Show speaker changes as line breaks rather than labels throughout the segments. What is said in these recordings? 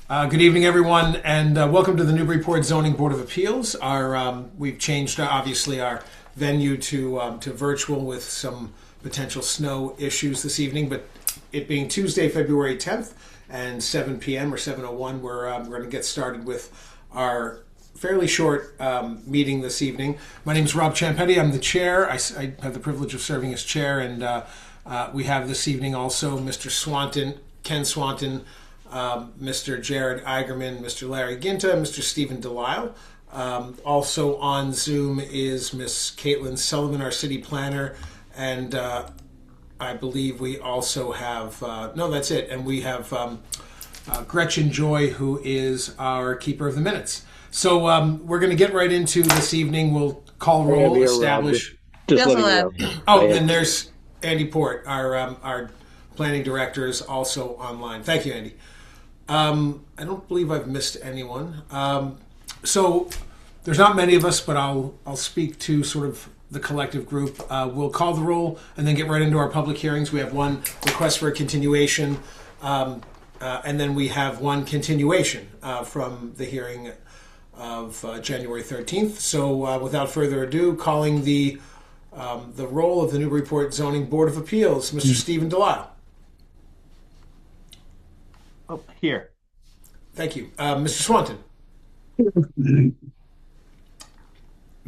Good evening, everyone, and welcome to the Newburyport Zoning Board of Appeals. We've changed, obviously, our venue to virtual with some potential snow issues this evening, but it being Tuesday, February 10th, and 7 p.m. or 7:01, we're going to get started with our fairly short meeting this evening. My name is Rob Ciampetti. I'm the chair. I have the privilege of serving as chair, and we have this evening also Mr. Swanton, Ken Swanton, Mr. Jared Eigerman, Mr. Larry Ginta, Mr. Stephen Delisle. Also on Zoom is Miss Caitlin Sullivan, our city planner, and I believe we also have, no, that's it, and we have Gretchen Joy, who is our keeper of the minutes. So we're going to get right into this evening. We'll call roll, establish.
Just letting you know.
Oh, and there's Andy Port, our planning director, is also online. Thank you, Andy. I don't believe I've missed anyone. So there's not many of us, but I'll speak to sort of the collective group. We'll call the roll and then get right into our public hearings. We have one request for a continuation, and then we have one continuation from the hearing of January 13th. So without further ado, calling the roll of the Newburyport Zoning Board of Appeals, Mr. Stephen Delisle.
Oh, here.
Thank you. Mr. Swanton.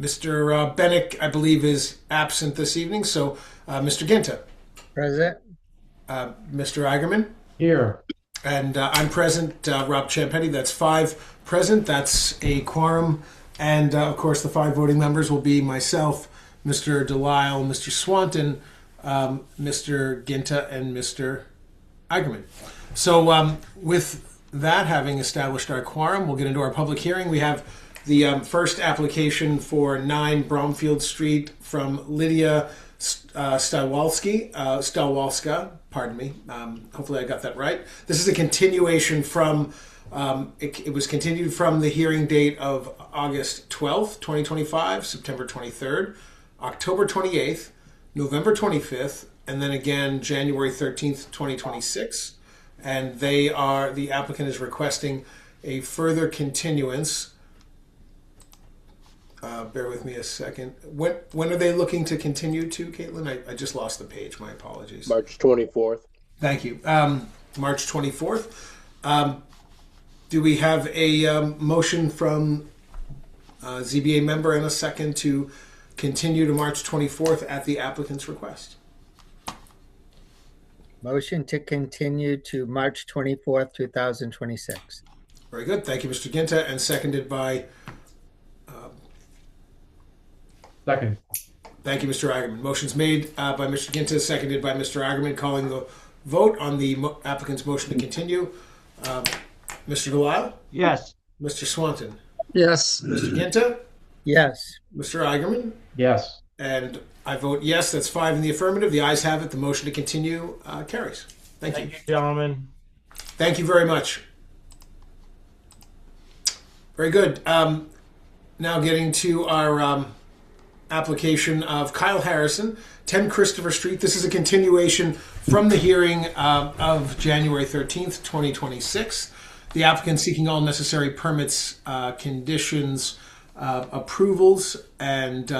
Mr. Bennick, I believe, is absent this evening. So, Mr. Ginta.
Present.
Mr. Eigerman.
Here.
And I'm present, Rob Ciampetti. That's 5 present. That's a quorum. And, of course, the 5 voting members will be myself, Mr. Delisle, Mr. Swanton, Mr. Ginta, and Mr. Eigerman. So with that, having established our quorum, we'll get into our public hearing. We have the first application for 9 Bromfield Street from Lydia Stalwalska. Pardon me. Hopefully I got that right. This is a continuation from, it was continued from the hearing date of August 12th, 2025, September 23rd, October 28th, November 25th, and then again January 13th, 2026. And the applicant is requesting a further continuance. Bear with me a second. When are they looking to continue to, Caitlin? I just lost the page. My apologies.
March 24th.
Thank you. March 24th. Do we have a motion from ZBA member and a second to continue to March 24th at the applicant's request?
Motion to continue to March 24th, 2026.
Very good. Thank you, Mr. Ginta, and seconded by...
Second.
Thank you, Mr. Eigerman. Motion's made by Mr. Ginta, seconded by Mr. Eigerman. Calling the vote on the applicant's motion to continue. Mr. Delisle?
Yes.
Mr. Swanton?
Yes.
Mr. Ginta?
Yes.
Mr. Eigerman?
Yes.
And I vote yes. That's 5 in the affirmative. The ayes have it. The motion to continue carries. Thank you.
Gentlemen.
Thank you very much. Very good. Now getting to our application of Kyle Harrison, 10 Christopher Street. This is a continuation from the hearing of January 13th, 2026. The applicant seeking all necessary permits, conditions, approvals, and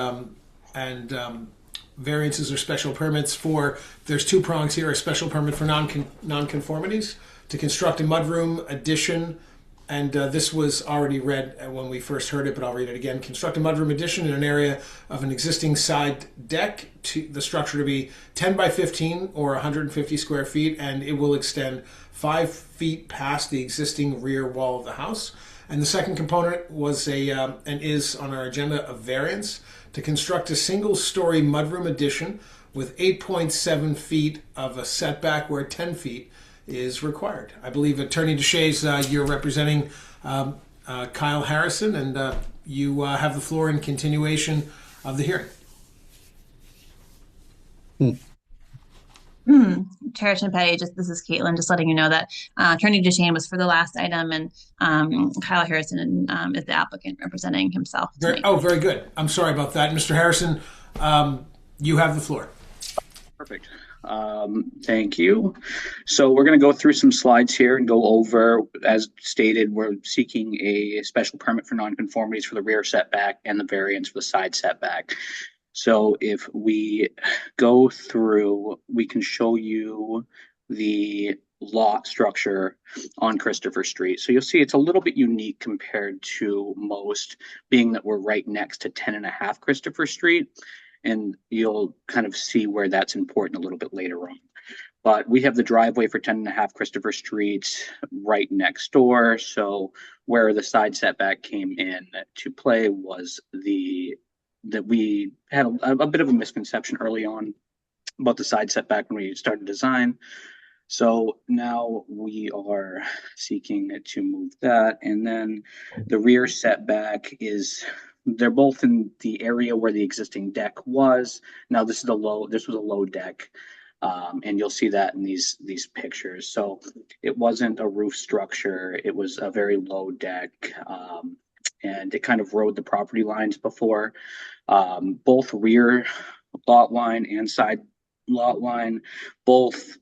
variances or special permits for, there's 2 prongs here, a special permit for non-conformities to construct a mudroom addition, and this was already read when we first heard it, but I'll read it again. Construct a mudroom addition in an area of an existing side deck, to the structure to be 10 by 15 or 150 square feet, and it will extend 5 feet past the existing rear wall of the house. And the second component was and is on our agenda, a variance to construct a single-story mudroom addition with 8.7 feet of a setback where 10 feet is required. I believe Attorney DeShays, you're representing Kyle Harrison, and you have the floor in continuation of the hearing.
Chair Ciampetti, this is Caitlin, just letting you know that Attorney DeShane was for the last item, and Kyle Harrison is the applicant representing himself tonight.
Very good. I'm sorry about that. Mr. Harrison, you have the floor.
Perfect.
Thank you. So we're going to go through some slides here and go over, as stated, we're seeking a special permit for nonconformities for the rear setback and the variance for the side setback. So if we go through, we can show you the lot structure on Christopher Street. So you'll see it's a little bit unique compared to most, being that we're right next to 10.5 Christopher Street. And you'll kind of see where that's important a little bit later on. But we have the driveway for 10.5 Christopher Street right next door. So where the side setback came in to play was that we had a bit of a misconception early on about the side setback when we started design. So now we are seeking to move that. And then the rear setback they're both in the area where the existing deck was. Now this was a low deck. And you'll see that in these pictures. So it wasn't a roof structure. It was a very low deck. And it kind of rode the property lines before. Both rear lot line and side lot line, both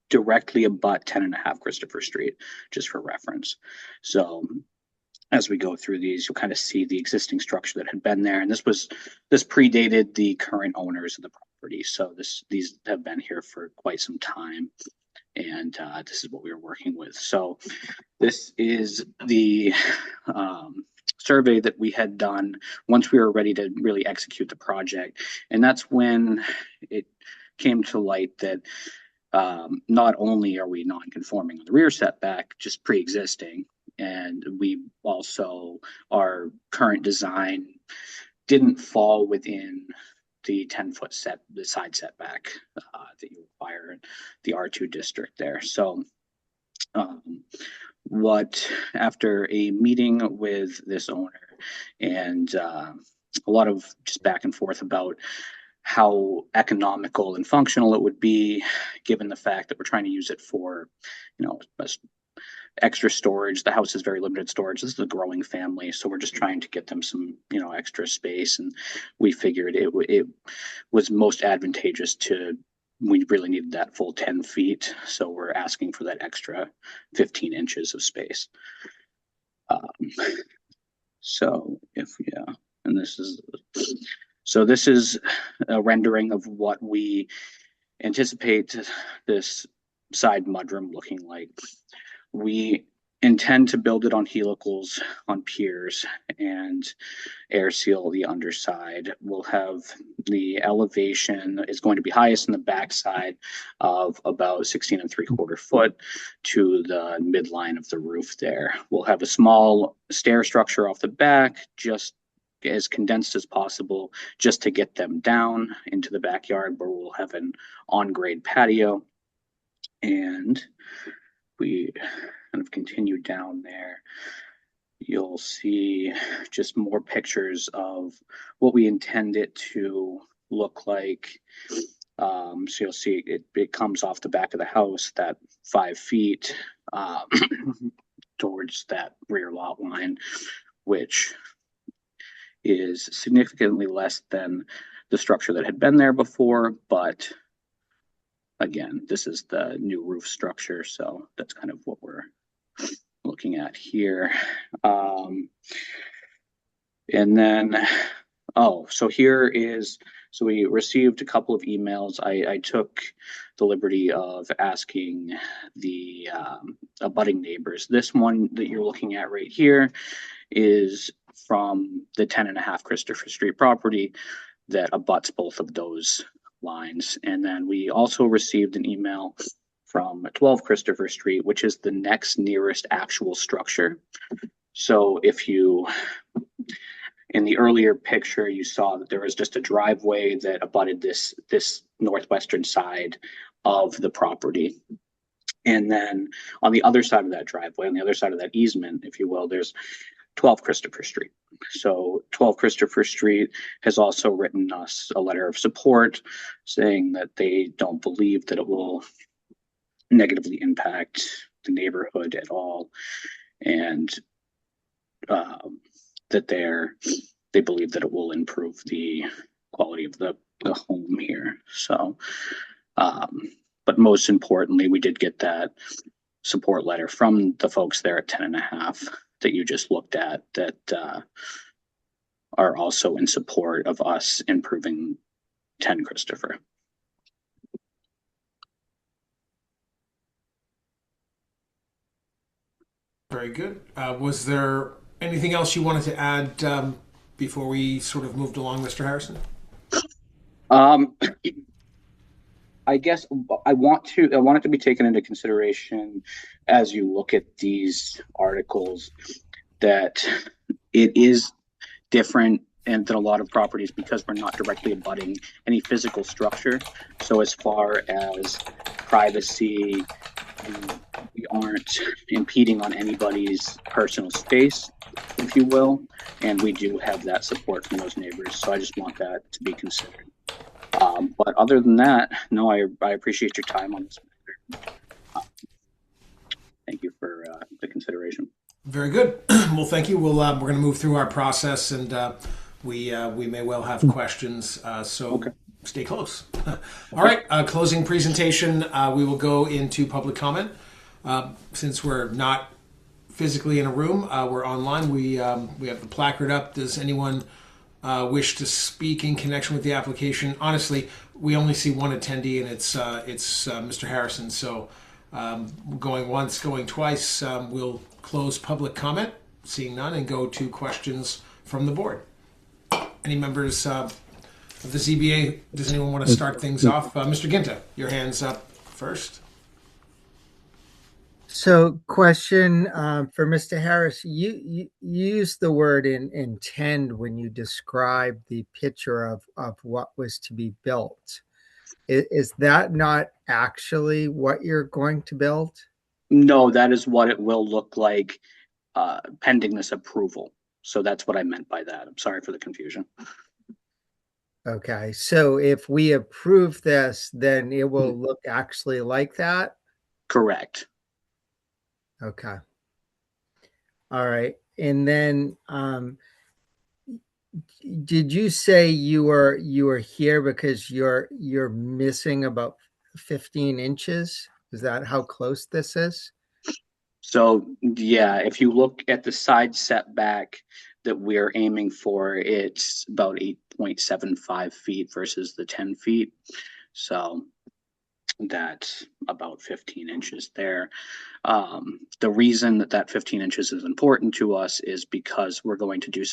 directly abut 10.5 Christopher Street, just for reference. So as we go through these, you'll kind of see the existing structure that had been there. And this predated the current owners of the property. So these have been here for quite some time. And this is what we were working with. So this is the survey that we had done once we were ready to really execute the project. And that's when it came to light that not only are we non-conforming on the rear setback, just pre-existing, and we also, our current design didn't fall within the 10-foot the side setback that you require in the R2 district there. So after a meeting with this owner and a lot of just back and forth about how economical and functional it would be, given the fact that we're trying to use it for, extra storage. The house is very limited storage. This is a growing family, so we're just trying to get them some, extra space. And we figured it was most advantageous we really needed that full 10 feet. So we're asking for that extra 15 inches of space. And this is a rendering of what we anticipate this side mudroom looking like. We intend to build it on helicals, on piers, and air seal the underside. We'll have the elevation is going to be highest in the backside of about 16.75 foot to the midline of the roof there. We'll have a small stair structure off the back, just as condensed as possible, just to get them down into the backyard where we'll have an on-grade patio. And we kind of continue down there, you'll see just more pictures of what we intend it to look like. So you'll see it comes off the back of the house, that 5 feet towards that rear lot line, which is significantly less than the structure that had been there before. But again, this is the new roof structure, so that's kind of what we're looking at here. And then, so we received a couple of emails. I took the liberty of asking the abutting neighbors. This one that you're looking at right here is from the 10.5 Christopher Street property that abuts both of those lines. And then we also received an email from 12 Christopher Street, which is the next nearest actual structure. So in the earlier picture, you saw that there was just a driveway that abutted this northwestern side of the property. And then on the other side of that driveway, on the other side of that easement, if you will, there's 12 Christopher Street. So 12 Christopher Street has also written us a letter of support saying that they don't believe that it will negatively impact the neighborhood at all, and that they believe that it will improve the quality of the home here. So But most importantly, we did get that support letter from the folks there at 10.5 that you just looked at that are also in support of us improving 10 Christopher.
Very good. Was there anything else you wanted to add before we sort of moved along, Mr. Harrison?
I guess I want it to be taken into consideration as you look at these articles that it is different and than a lot of properties because we're not directly abutting any physical structure. So as far as privacy, we aren't impeding on anybody's personal space, if you will, and we do have that support from those neighbors. So I just want that to be considered. But other than that, no, I appreciate your time on this matter. Thank you for the consideration.
Very good. Well, thank you. We're going to move through our process, and we may well have questions. So
Okay.
Stay close. All right. Closing presentation. We will go into public comment. Since we're not physically in a room, we're online. We have the placard up. Does anyone wish to speak in connection with the application? Honestly, we only see one attendee, and it's Mr. Harrison. So going once, going twice, we'll close public comment, seeing none, and go to questions from the board. Any members of the ZBA, does anyone want to start things off? Mr. Ginta, your hand's up first.
So, question for Mr. Harris. You used the word intend when you described the picture of what was to be built. Is that not actually what you're going to build?
No, that is what it will look like pending this approval. So that's what I meant by that. I'm sorry for the confusion.
Okay, so if we approve this, then it will look actually like that?
Correct.
Okay. All right. And then did you say you were here because you're missing about 15 inches? Is that how close this is?
So yeah, if you look at the side setback that we're aiming for, it's about 8.75 feet versus the 10 feet. So that's about 15 inches there. The reason that 15 inches is important to us is because we're going to do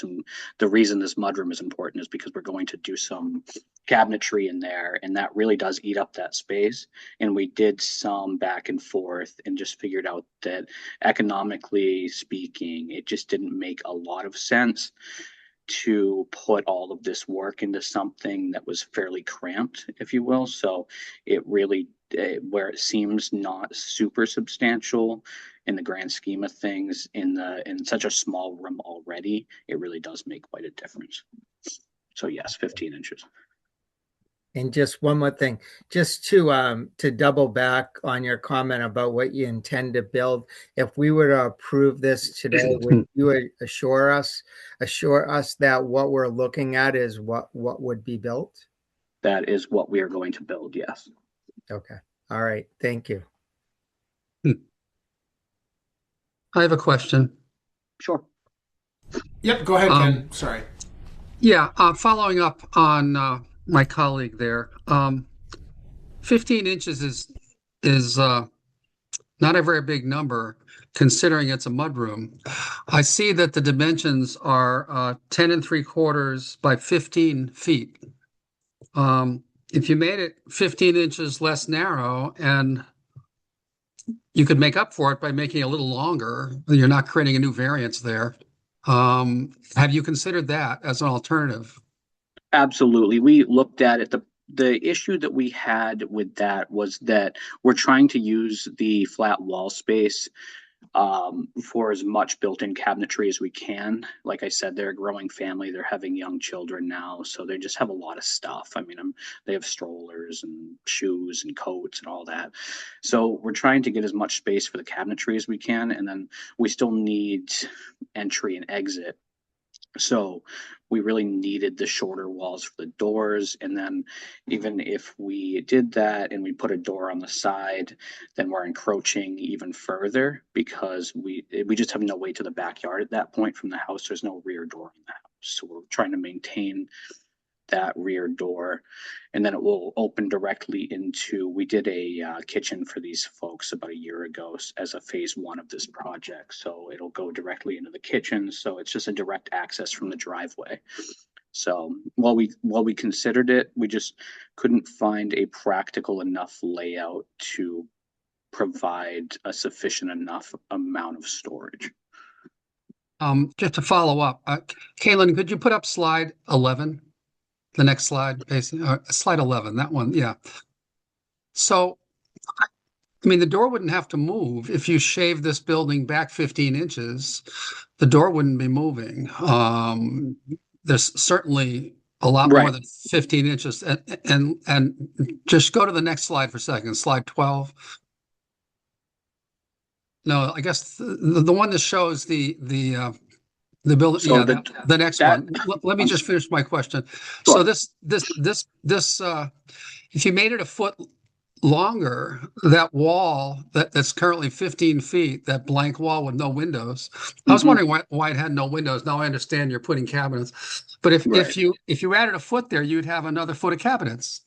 the reason this mudroom is important is because we're going to do some cabinetry in there, and that really does eat up that space. And we did some back and forth and just figured out that economically speaking, it just didn't make a lot of sense to put all of this work into something that was fairly cramped, if you will. So it really, where it seems not super substantial in the grand scheme of things, in such a small room already, it really does make quite a difference. So yes, 15 inches.
And just one more thing, just to double back on your comment about what you intend to build. If we were to approve this today, would you assure us that what we're looking at is what would be built?
That is what we are going to build. Yes.
Okay. All right. Thank you.
I have a question.
Sure.
Yep, go ahead, Ken. Sorry.
Yeah, following up on my colleague there, 15 inches is not a very big number considering it's a mudroom. I see that the dimensions are 10 3/4 by 15 feet. If you made it 15 inches less narrow, and you could make up for it by making it a little longer, you're not creating a new variance there. Have you considered that as an alternative?
Absolutely. We looked at it. The issue that we had with that was that we're trying to use the flat wall space for as much built-in cabinetry as we can. Like I said, they're a growing family. They're having young children now, so they just have a lot of stuff. I mean, they have strollers and shoes and coats and all that. So we're trying to get as much space for the cabinetry as we can, and then we still need entry and exit So we really needed the shorter walls for the doors. And then even if we did that and we put a door on the side, then we're encroaching even further because we just have no way to the backyard at that point from the house. There's no rear door in the house. So we're trying to maintain that rear door, and then it will open directly into, we did a kitchen for these folks about a year ago as a phase 1 of this project. So it'll go directly into the kitchen. So it's just a direct access from the driveway. So while we considered it, we just couldn't find a practical enough layout to provide a sufficient enough amount of storage.
Just to follow up, Caitlin, could you put up slide 11? The next slide, basically, slide 11, that one, yeah. So, I mean, the door wouldn't have to move if you shave this building back 15 inches. The door wouldn't be moving. There's certainly a lot more than 15 inches. And just go to the next slide for a second, slide 12. No, I guess the one that shows the building,
So
yeah, the next one. Let me just finish my question.
Sure.
So if you made it a foot longer, that wall that's currently 15 feet, that blank wall with no windows. I was wondering why it had no windows. Now I understand you're putting cabinets, but if you added a foot there, you'd have another foot of cabinets.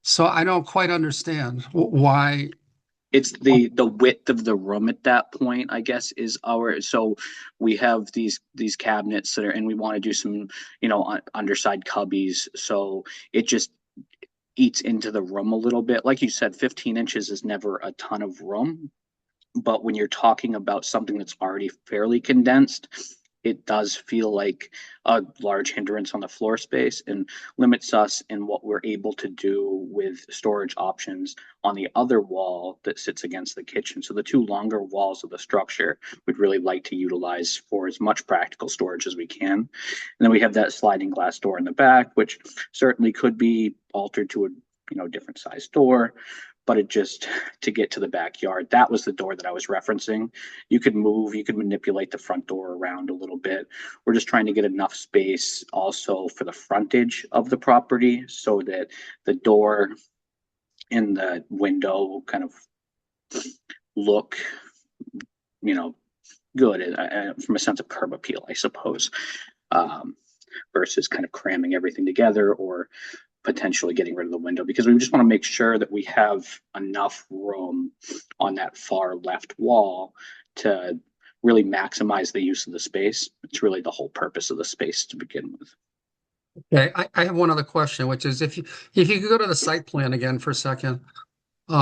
So I don't quite understand why.
It's the width of the room at that point, I guess, is so we have these cabinets that are, and we want to do some, underside cubbies. So it just eats into the room a little bit. Like you said, 15 inches is never a ton of room. But when you're talking about something that's already fairly condensed, it does feel like a large hindrance on the floor space and limits us in what we're able to do with storage options on the other wall that sits against the kitchen. So the two longer walls of the structure we'd really like to utilize for as much practical storage as we can. And then we have that sliding glass door in the back, which certainly could be altered to a different size door. But it just, to get to the backyard, that was the door that I was referencing. You could manipulate the front door around a little bit. We're just trying to get enough space also for the frontage of the property so that the door and the window kind of look, good from a sense of curb appeal, I suppose, versus kind of cramming everything together or potentially getting rid of the window, because we just want to make sure that we have enough room on that far left wall to really maximize the use of the space. It's really the whole purpose of the space to begin with.
Okay, I have one other question, which is if you could go to the site plan again for a second. We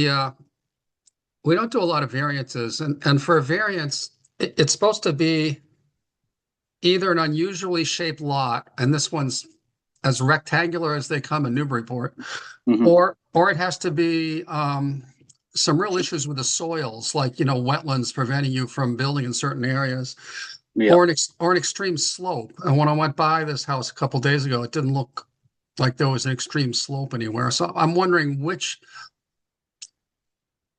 don't do a lot of variances, and for a variance, it's supposed to be either an unusually shaped lot, and this one's as rectangular as they come in Newburyport, or it has to be some real issues with the soils, like wetlands preventing you from building in certain areas, or an extreme slope. And when I went by this house a couple days ago, it didn't look like there was an extreme slope anywhere. So I'm wondering which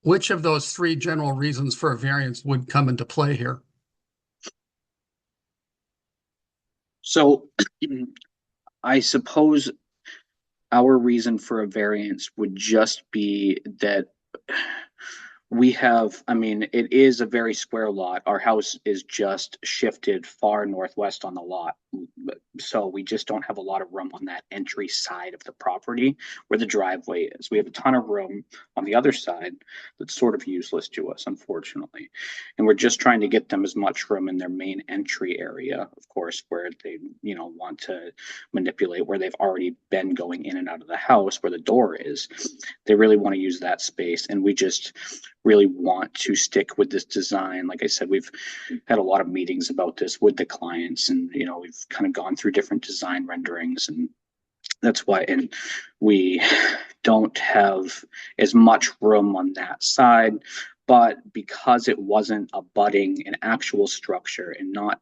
of those three general reasons for a variance would come into play here.
So I suppose our reason for a variance would just be that we have, it is a very square lot. Our house is just shifted far northwest on the lot. So we just don't have a lot of room on that entry side of the property where the driveway is. We have a ton of room on the other side that's sort of useless to us, unfortunately. And we're just trying to get them as much room in their main entry area, of course, where they, want to manipulate, where they've already been going in and out of the house, where the door is. They really want to use that space. And we just really want to stick with this design. Like I said, we've had a lot of meetings about this with the clients, and we've kind of gone through different design renderings, and that's why. And we don't have as much room on that side, but because it wasn't abutting an actual structure and not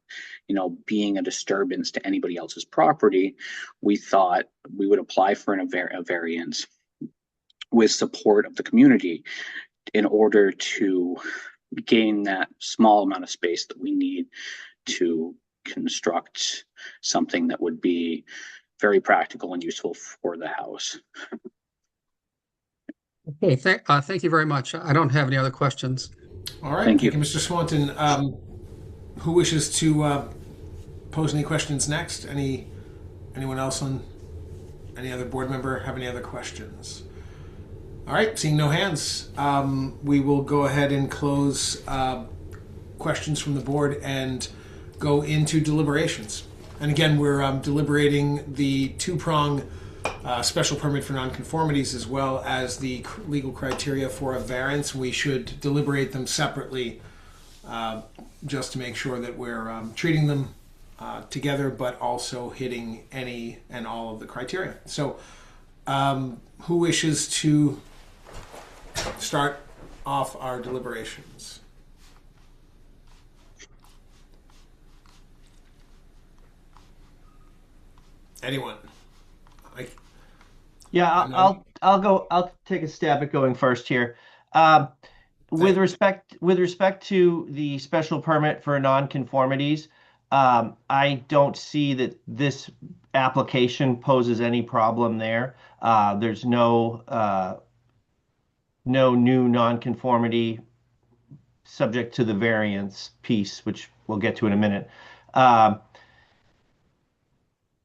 being a disturbance to anybody else's property, we thought we would apply for a variance with support of the community in order to gain that small amount of space that we need to construct something that would be very practical and useful for the house.
Okay, thank you very much. I don't have any other questions.
All right,
Thank
thank
you.
you, Mr. Swanton. Who wishes to pose any questions next? Anyone else on any other board member have any other questions? All right, seeing no hands, we will go ahead and close questions from the board and go into deliberations. And again, we're deliberating the two-prong special permit for nonconformities as well as the legal criteria for a variance. We should deliberate them separately just to make sure that we're treating them together, but also hitting any and all of the criteria. So who wishes to start off our deliberations? Anyone?
Yeah, I'll go. I'll take a stab at going first here. With respect to the special permit for nonconformities, I don't see that this application poses any problem there. There's no new nonconformity subject to the variance piece, which we'll get to in a minute.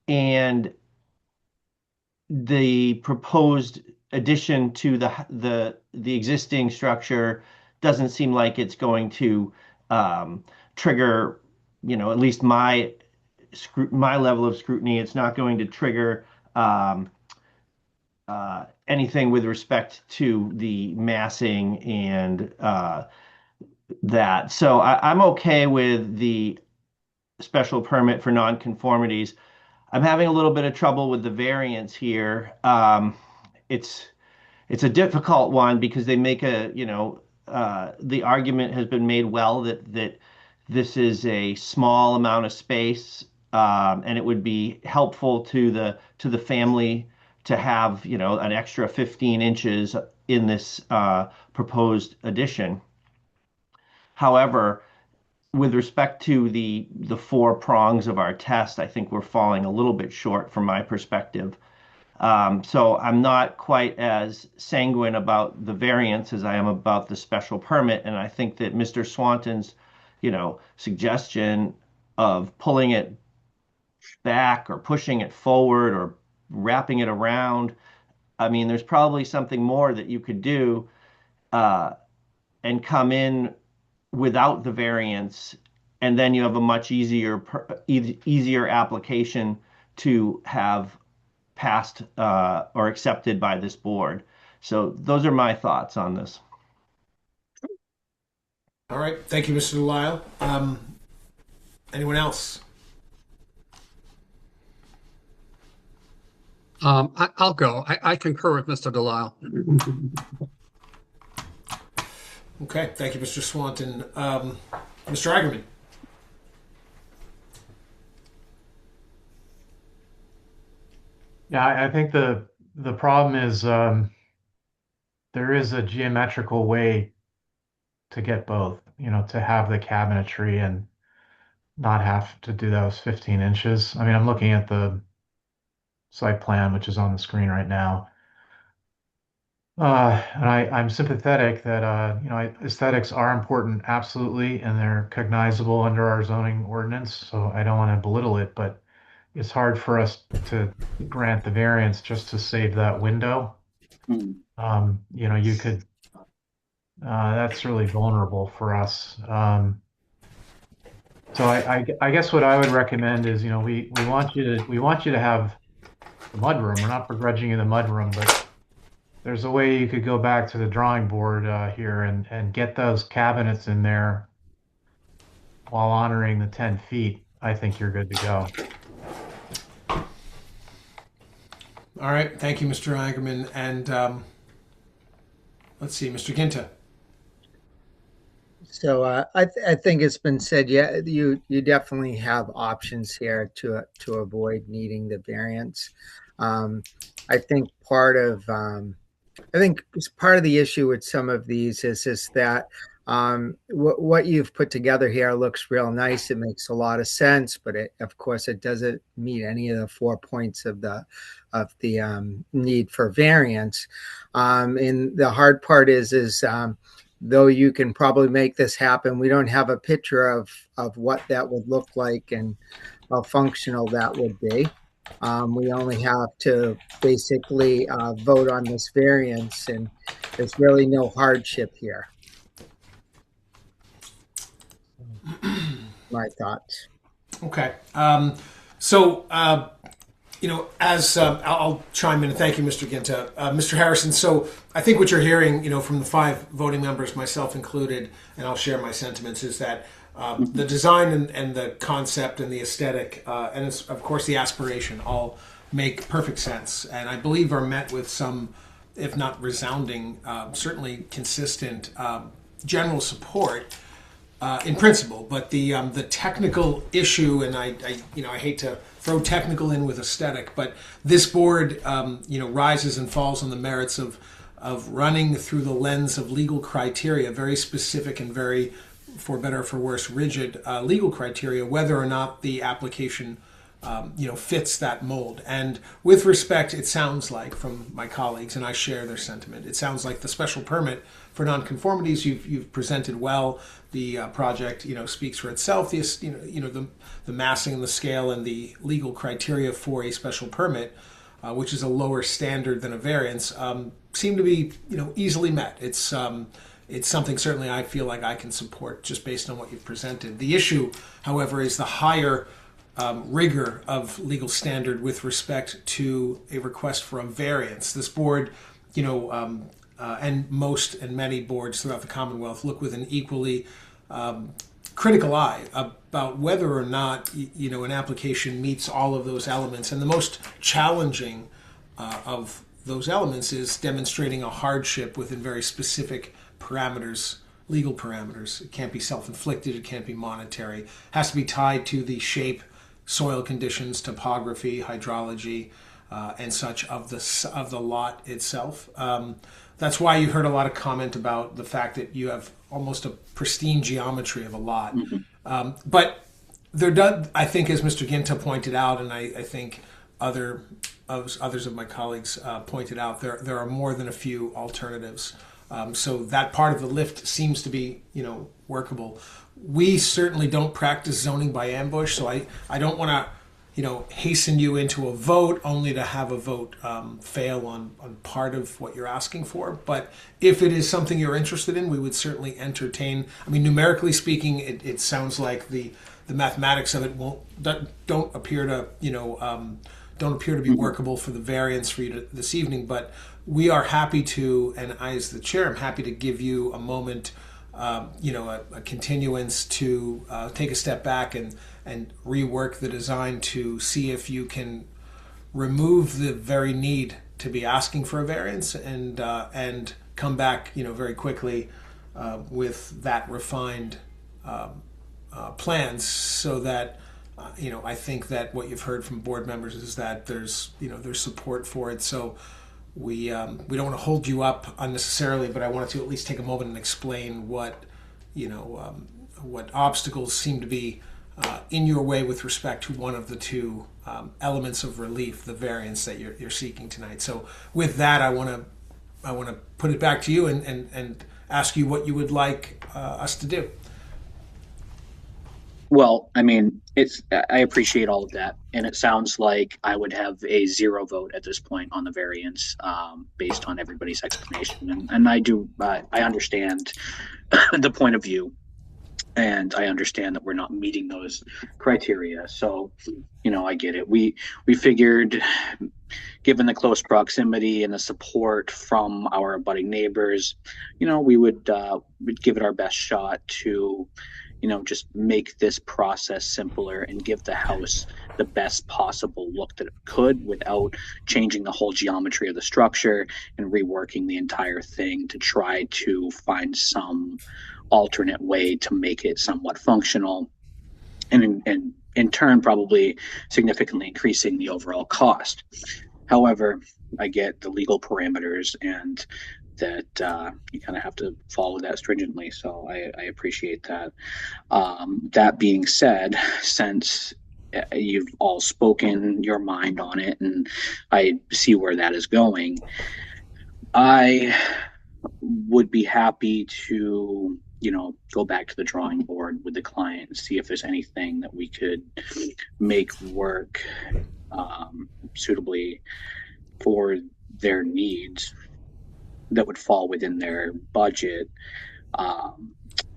And the proposed addition to the existing structure doesn't seem like it's going to trigger, at least my level of scrutiny. It's not going to trigger anything with respect to the massing and that. So I'm okay with the special permit for nonconformities. I'm having a little bit of trouble with the variance here. It's a difficult one because they make the argument has been made well that this is a small amount of space, and it would be helpful to the family to have, an extra 15 inches in this proposed addition. However, with respect to the four prongs of our test, I think we're falling a little bit short from my perspective. So I'm not quite as sanguine about the variance as I am about the special permit. And I think that Mr. Swanton's, suggestion of pulling it back or pushing it forward or wrapping it around, I mean, there's probably something more that you could do and come in without the variance, and then you have a much easier application to have passed or accepted by this board. So those are my thoughts on this.
All right, thank you, Mr. Delisle. Anyone else?
I'll go. I concur with Mr. Delisle.
Okay, thank you, Mr. Swanton. Mr. Eigerman?
Yeah, I think the problem is there is a geometrical way to get both, to have the cabinetry and not have to do those 15 inches. I mean, I'm looking at the site plan, which is on the screen right now. And I'm sympathetic that, aesthetics are important, absolutely, and they're cognizable under our zoning ordinance. So I don't want to belittle it, but it's hard for us to grant the variance just to save that window. You could, that's really vulnerable for us. So I guess what I would recommend is, we want you to have the mudroom. We're not begrudging you the mudroom, but there's a way you could go back to the drawing board here and get those cabinets in there while honoring the 10 feet. I think you're good to go.
All right, thank you, Mr. Eigerman. And let's see, Mr. Ginta.
So I think it's been said. Yeah, you definitely have options here to avoid needing the variance. I think part of the issue with some of these is that What you've put together here looks real nice. It makes a lot of sense, but of course, it doesn't meet any of the 4 points of the need for variance. And the hard part is though you can probably make this happen, we don't have a picture of what that would look like and how functional that would be. We only have to basically vote on this variance, and there's really no hardship here. My thoughts.
Okay. So, as I'll chime in and thank you, Mr. Ginta. Mr. Harrison, so I think what you're hearing, from the 5 voting members, myself included, and I'll share my sentiments, is that the design and the concept and the aesthetic, and it's, of course, the aspiration all make perfect sense. And I believe are met with some, if not resounding, certainly consistent general support in principle. But the technical issue, and I hate to throw technical in with aesthetic, but this board rises and falls on the merits of running through the lens of legal criteria, very specific and very, for better or for worse, rigid legal criteria, whether or not the application fits that mold. And with respect, it sounds like from my colleagues, and I share their sentiment, it sounds like the special permit for nonconformities you've presented well. The project speaks for itself. The massing and the scale and the legal criteria for a special permit, which is a lower standard than a variance, seem to be easily met. It's something certainly I feel like I can support just based on what you've presented. The issue, however, is the higher rigor of legal standard with respect to a request for a variance. This board, and most and many boards throughout the Commonwealth look with an equally critical eye about whether or not an application meets all of those elements. And the most challenging of those elements is demonstrating a hardship within very specific parameters, legal parameters. It can't be self-inflicted. It can't be monetary. It has to be tied to the shape, soil conditions, topography, hydrology, and such of the lot itself. That's why you heard a lot of comment about the fact that you have almost a pristine geometry of a lot. Mm-hmm. But there does, I think, as Mr. Ginta pointed out, and I think others of my colleagues pointed out, there are more than a few alternatives. So that part of the lift seems to be, workable. We certainly don't practice zoning by ambush, so I don't want to, hasten you into a vote only to have a vote fail on part of what you're asking for. But if it is something you're interested in, we would certainly entertain. I mean, numerically speaking, it sounds like the mathematics of it don't appear to be workable for the variance for you this evening. But we are happy to, and I, as the chair, am happy to give you a moment, a continuance to take a step back and rework the design to see if you can remove the very need to be asking for a variance and come back, very quickly with that refined plans, so that I think that what you've heard from board members is that there's support for it. So we don't want to hold you up unnecessarily, but I wanted to at least take a moment and explain what obstacles seem to be in your way with respect to one of the two elements of relief, the variance that you're seeking tonight. So with that, I want to put it back to you and ask you what you would like us to do.
Well, I mean, I appreciate all of that, and it sounds like I would have a 0 vote at this point on the variance, based on everybody's explanation. And I understand the point of view, and I understand that we're not meeting those criteria. So, I get it. We figured, given the close proximity and the support from our abutting neighbors, we would give it our best shot to just make this process simpler and give the house the best possible look that it could without changing the whole geometry of the structure and reworking the entire thing to try to find some alternate way to make it somewhat functional, and in turn probably significantly increasing the overall cost. However, I get the legal parameters and that you kind of have to follow that stringently. So I appreciate that. That being said, since you've all spoken your mind on it, and I see where that is going, I would be happy to, go back to the drawing board with the client and see if there's anything that we could make work suitably for their needs that would fall within their budget,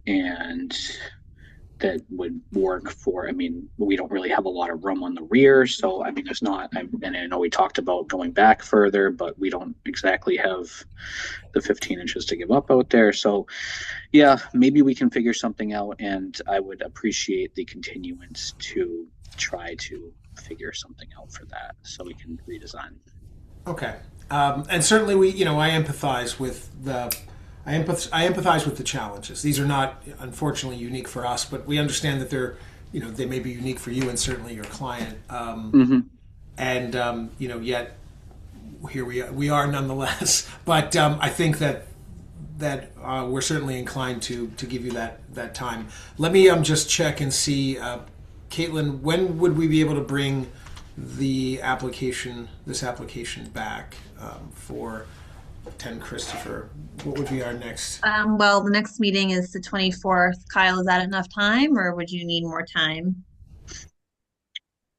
and that would work for, we don't really have a lot of room on the rear. So, there's not, and I know we talked about going back further, but we don't exactly have the 15 inches to give up out there. So yeah, maybe we can figure something out, and I would appreciate the continuance to try to figure something out for that so we can redesign.
Okay. And certainly I empathize with I empathize with the challenges. These are not, unfortunately, unique for us, but we understand that they may be unique for you and certainly your client. And yet here we are nonetheless. But I think that we're certainly inclined to give you that time. Let me just check and see, Caitlin, when would we be able to bring this application back for 10 Christopher? What would be our next?
Well, the next meeting is the 24th. Kyle, is that enough time, or would you need more time?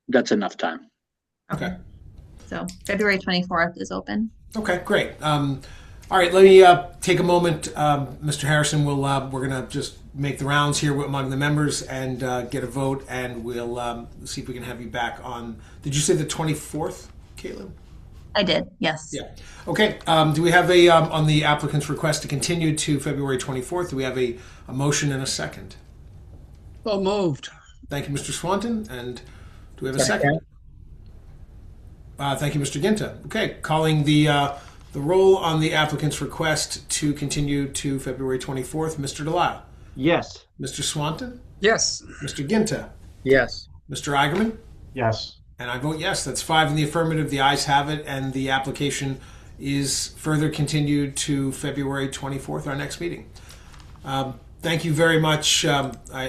That's enough time.
Okay.
So February 24th is open.
Okay, great. All right, let me take a moment. Mr. Harrison, we're going to just make the rounds here among the members and get a vote, and we'll see if we can have you back on. Did you say the 24th, Caitlin?
I did, yes.
Yeah. Okay. Do we have on the applicant's request to continue to February 24th, do we have a motion and a second?
So moved.
Thank you, Mr. Swanton. And do we have a second? Thank you, Mr. Ginta. Okay. Calling the roll on the applicant's request to continue to February 24th, Mr. Delisle.
Yes.
Mr. Swanton?
Yes.
Mr. Ginta?
Yes.
Mr. Eigerman?
Yes.
And I vote yes. That's 5 in the affirmative. The ayes have it, and the application is further continued to February 24th, our next meeting. Thank you very much.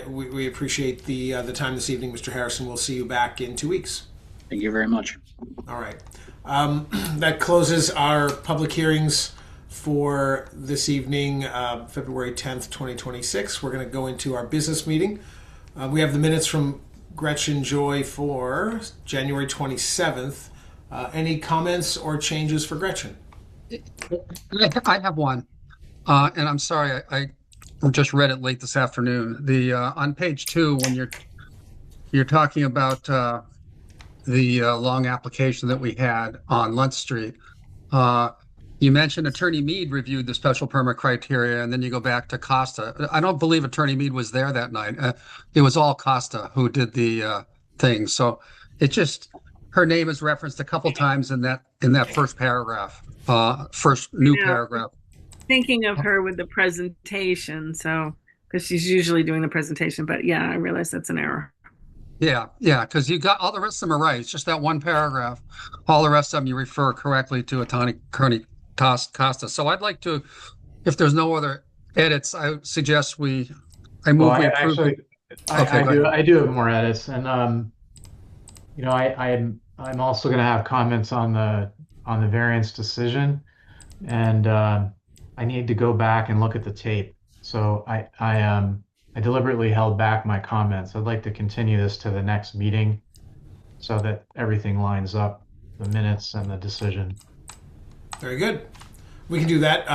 We appreciate the time this evening, Mr. Harrison. We'll see you back in 2 weeks.
Thank you very much.
All right. That closes our public hearings for this evening, February 10th, 2026. We're going to go into our business meeting. We have the minutes from Gretchen Joy for January 27th. Any comments or changes for Gretchen?
I have one, and I'm sorry, I just read it late this afternoon. The on page 2, when you're talking about the long application that we had on Lunt Street, you mentioned Attorney Mead reviewed the special permit criteria, and then you go back to Costa. I don't believe Attorney Mead was there that night. It was all Costa who did the thing. So it just, her name is referenced a couple times in that first paragraph, first new paragraph.
Thinking of her with the presentation, so because she's usually doing the presentation, but yeah, I realize that's an error.
Yeah, because you got all the rest of them are right. It's just that one paragraph. All the rest of them you refer correctly to Attorney Costa. So I'd like to, if there's no other edits, I would suggest we approve.
Actually, I do have more edits, and I'm also going to have comments on the variance decision, and I need to go back and look at the tape. So I deliberately held back my comments. I'd like to continue this to the next meeting so that everything lines up, the minutes and the decision.
Very good. We can do that.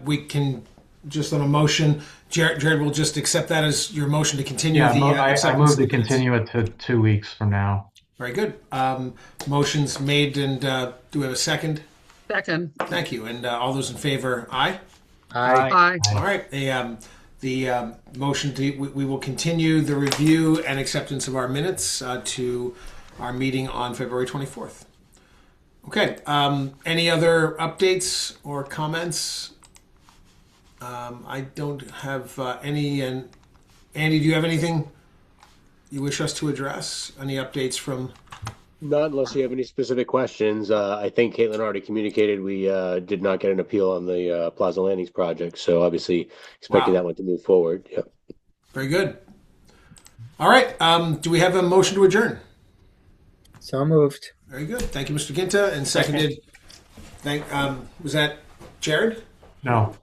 We can just on a motion, Jared will just accept that as your motion to continue.
Yeah, I move to continue it to 2 weeks from now.
Very good. Motion's made, and do we have a second?
Second.
Thank you. And all those in favor, aye?
Aye.
All right. The motion we will continue the review and acceptance of our minutes to our meeting on February 24th. Okay. Any other updates or comments? I don't have any. And Andy, do you have anything you wish us to address? Any updates from
Not unless you have any specific questions. I think Caitlin already communicated we did not get an appeal on the Plaza Landings project, so obviously expecting
Wow.
that one to move forward. Yeah.
Very good. All right. Do we have a motion to adjourn?
So moved.
Very good. Thank you, Mr. Ginta, and seconded. Was that Jared?
No.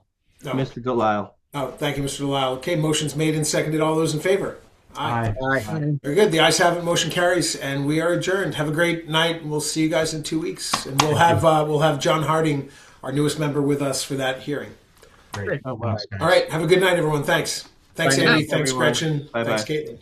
No.
Mr. Delisle.
Oh, thank you, Mr. Delisle. Okay, motion's made and seconded. All those in favor?
Aye.
Aye.
Very good. The ayes have it. Motion carries, and we are adjourned. Have a great night, and we'll see you guys in 2 weeks. And we'll have John Harding, our newest member, with us for that hearing.
Great.
Oh,
Thanks, guys.
All right. Have a good night, everyone. Thanks. Thanks,
Bye
Andy.
now,
Thanks,
everyone.
Gretchen.
Bye-bye.
Thanks, Caitlin.